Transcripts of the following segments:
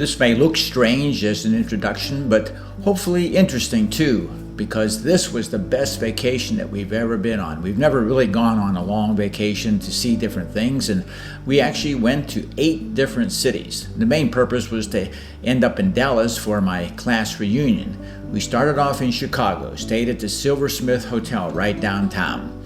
This may look strange as an introduction, but hopefully interesting too, because this was the best vacation that we've ever been on. We've never really gone on a long vacation to see different things, and we actually went to 8 different cities. The main purpose was to end up in Dallas for my class reunion. We started off in Chicago, stayed at the Silversmith Hotel right downtown.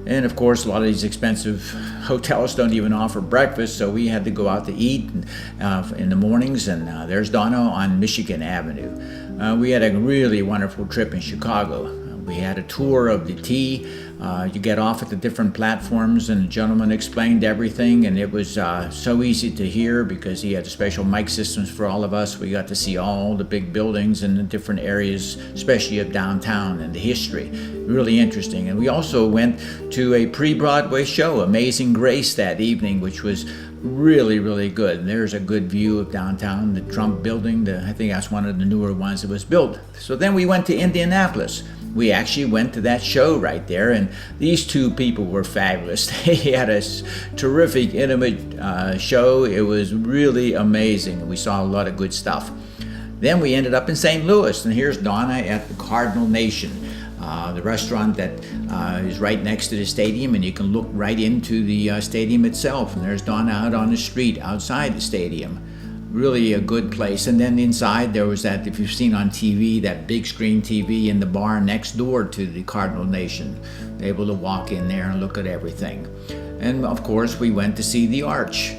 And of course, a lot of these expensive hotels don't even offer breakfast, so we had to go out to eat in the mornings, and there's Donna on Michigan Avenue. We had a really wonderful trip in Chicago. We had a tour of the T. You get off at the different platforms, and the gentleman explained everything, and it was so easy to hear because he had special mic systems for all of us. We got to see all the big buildings in the different areas, especially of downtown and the history. Really interesting. And we also went to a pre-Broadway show, Amazing Grace, that evening, which was really, really good. And there's a good view of downtown, the Trump building. I think that's one of the newer ones that was built. So then we went to Indianapolis. We actually went to that show right there, and these 2 people were fabulous. They had a terrific, intimate show. It was really amazing. We saw a lot of good stuff. Then we ended up in St. Louis, and here's Donna at the Cardinal Nation, the restaurant that is right next to the stadium, and you can look right into the stadium itself. And there's Donna out on the street outside the stadium. Really a good place. And then inside there was that, if you've seen on TV, that big screen TV in the bar next door to the Cardinal Nation. Able to walk in there and look at everything. And of course we went to see the Arch.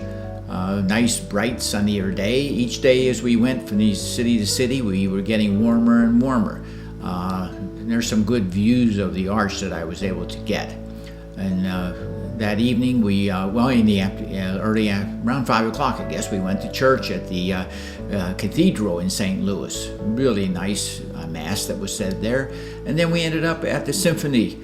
Nice, bright, sunnier day. Each day as we went from city to city, we were getting warmer and warmer. And there's some good views of the Arch that I was able to get. And that evening, we, in the early, around 5 o'clock, I guess, we went to church at the cathedral in St. Louis. Really nice mass that was said there. And then we ended up at the symphony.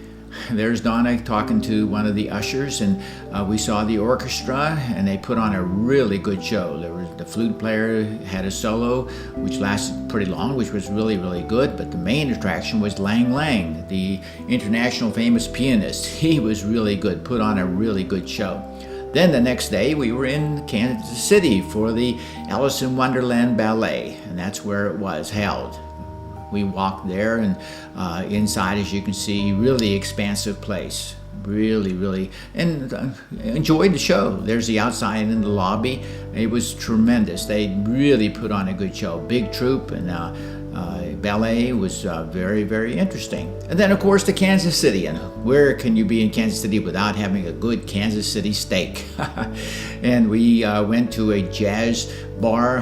There's Donna talking to one of the ushers, and we saw the orchestra, and they put on a really good show. There was the flute player had a solo, which lasted pretty long, which was really, really good. But the main attraction was Lang Lang, the international famous pianist. He was really good, put on a really good show. Then the next day, we were in Kansas City for the Alice in Wonderland Ballet, and that's where it was held. We walked there, and inside, as you can see, really expansive place. Really, really, and enjoyed the show. There's the outside in the lobby. It was tremendous. They really put on a good show. Big troupe, and ballet was very, very interesting. And then, of course, to Kansas City. And where can you be in Kansas City without having a good Kansas City steak? And we went to a jazz bar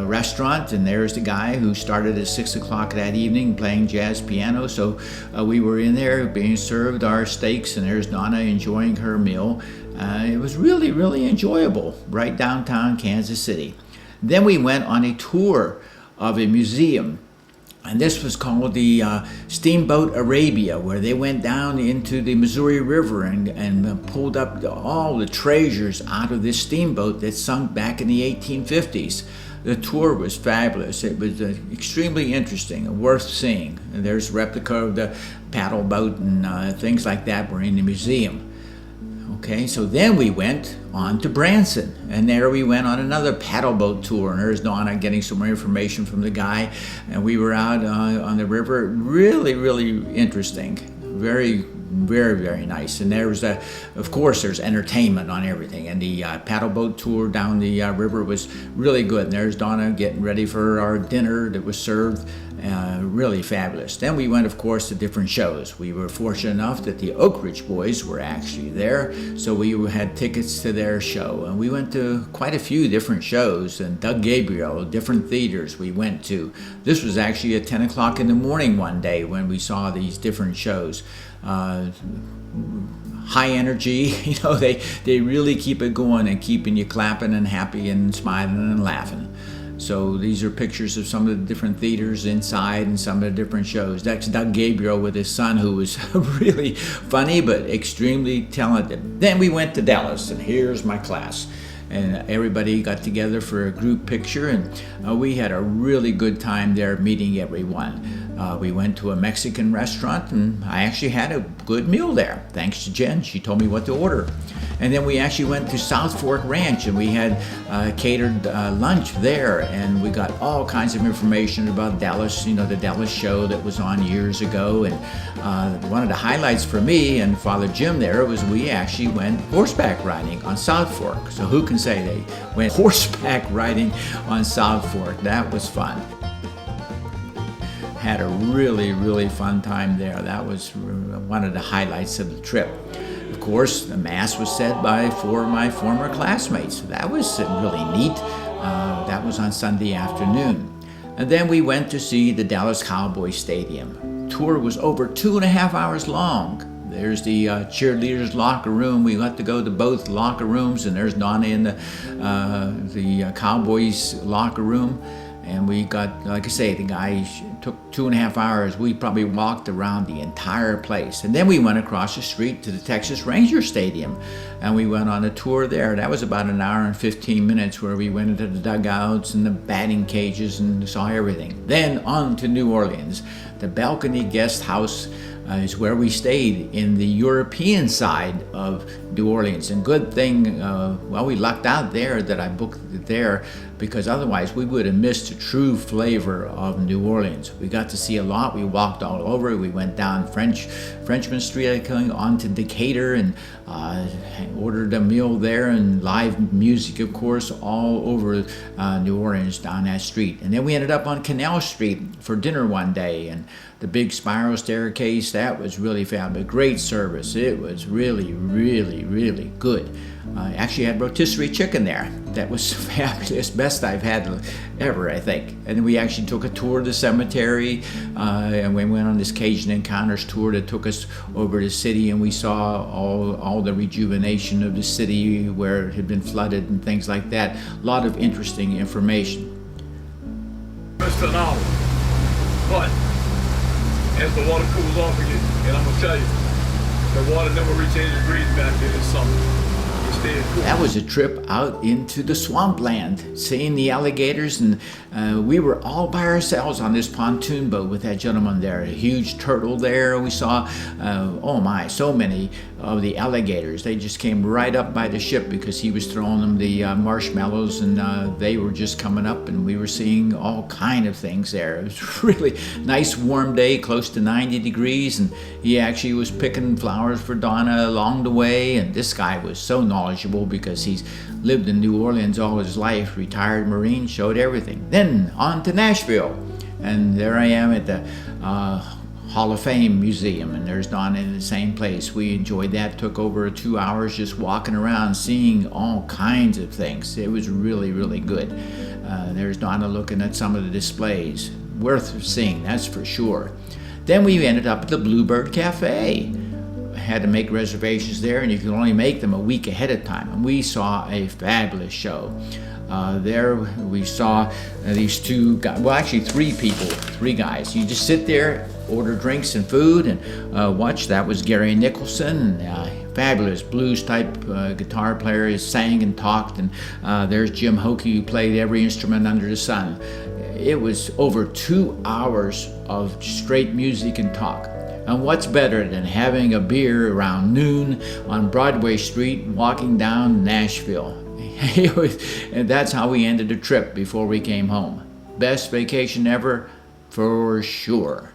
restaurant, and there's the guy who started at 6 o'clock that evening playing jazz piano. So we were in there being served our steaks, and there's Donna enjoying her meal. It was really, really enjoyable right downtown Kansas City. Then we went on a tour of a museum, and this was called the Steamboat Arabia, where they went down into the Missouri River and pulled up all the treasures out of this steamboat that sunk back in the 1850s. The tour was fabulous. It was extremely interesting and worth seeing. And there's a replica of the paddle boat and things like that were in the museum. Okay, so then we went on to Branson, and there we went on another paddle boat tour, and there's Donna getting some more information from the guy, and we were out on the river. Really, really interesting. Very, very, very nice. And there was of course, there's entertainment on everything, and the paddle boat tour down the river was really good. And there's Donna getting ready for our dinner that was served. Really fabulous. Then we went, of course, to different shows. We were fortunate enough that the Oak Ridge Boys were actually there, so we had tickets to their show. And we went to quite a few different shows, and Doug Gabriel, different theaters we went to. This was actually at 10 o'clock in the morning one day when we saw these different shows. High energy, they really keep it going and keeping you clapping and happy and smiling and laughing. So these are pictures of some of the different theaters inside and some of the different shows. That's Doug Gabriel with his son, who was really funny but extremely talented. Then we went to Dallas, and here's my class. And everybody got together for a group picture, and we had a really good time there meeting everyone. We went to a Mexican restaurant, and I actually had a good meal there, thanks to Jen. She told me what to order. And then we actually went to South Fork Ranch, and we had catered lunch there, and we got all kinds of information about Dallas, the Dallas show that was on years ago. And one of the highlights for me and Father Jim there was we actually went horseback riding on South Fork. So who can say they went horseback riding on South Fork? That was fun. Had a really, really fun time there. That was one of the highlights of the trip. Of course, the Mass was said by 4 of my former classmates. That was really neat. That was on Sunday afternoon. And then we went to see the Dallas Cowboys Stadium. Tour was over 2.5 hours long. There's the cheerleaders' locker room. We got to go to both locker rooms, and there's Donna in the Cowboys locker room. And we got, like I say, the guy took 2.5 hours. We probably walked around the entire place. And then we went across the street to the Texas Ranger Stadium, and we went on a tour there. That was about an hour and 15 minutes where we went into the dugouts and the batting cages and saw everything. Then on to New Orleans. The Balcony Guest House is where we stayed in the European side of New Orleans. And good thing, we lucked out there that I booked it there, because otherwise we would have missed the true flavor of New Orleans. We got to see a lot. We walked all over. We went down Frenchman Street, going on to Decatur, and ordered a meal there, and live music, of course, all over New Orleans down that street. And then we ended up on Canal Street for dinner one day, and the big spiral staircase, that was really fabulous. Great service. It was really, really, really good. Actually had rotisserie chicken there. That was fabulous. Best I've had ever, I think. And then we actually took a tour of the cemetery, and we went on this Cajun Encounters tour that took us over the city, and we saw all the rejuvenation of the city where it had been flooded and things like that. A lot of interesting information. Less than an hour. But as the water cools off again, and I'm gonna tell you, the water never reaches 80 degrees back there this summer. That was a trip out into the swampland, seeing the alligators, and we were all by ourselves on this pontoon boat with that gentleman there. A huge turtle there. We saw, so many of the alligators. They just came right up by the ship because he was throwing them the marshmallows, and they were just coming up, and we were seeing all kind of things there. It was really nice warm day, close to 90 degrees, and he actually was picking flowers for Donna along the way, and this guy was so knowledgeable because he's lived in New Orleans all his life, retired Marine, showed everything. Then on to Nashville, and there I am at the Hall of Fame Museum, and there's Donna in the same place. We enjoyed that. Took over 2 hours just walking around, seeing all kinds of things. It was really, really good. There's Donna looking at some of the displays. Worth seeing, that's for sure. Then we ended up at the Bluebird Cafe. Had to make reservations there, and you can only make them a week ahead of time. And we saw a fabulous show. There we saw these two guys, well actually three guys. You just sit there, order drinks and food, and watch. That was Gary Nicholson, fabulous blues type guitar player. He sang and talked, and there's Jim Hoke, who played every instrument under the sun. It was over 2 hours of straight music and talk. And what's better than having a beer around noon on Broadway Street walking down Nashville? And that's how we ended the trip before we came home. Best vacation ever, for sure.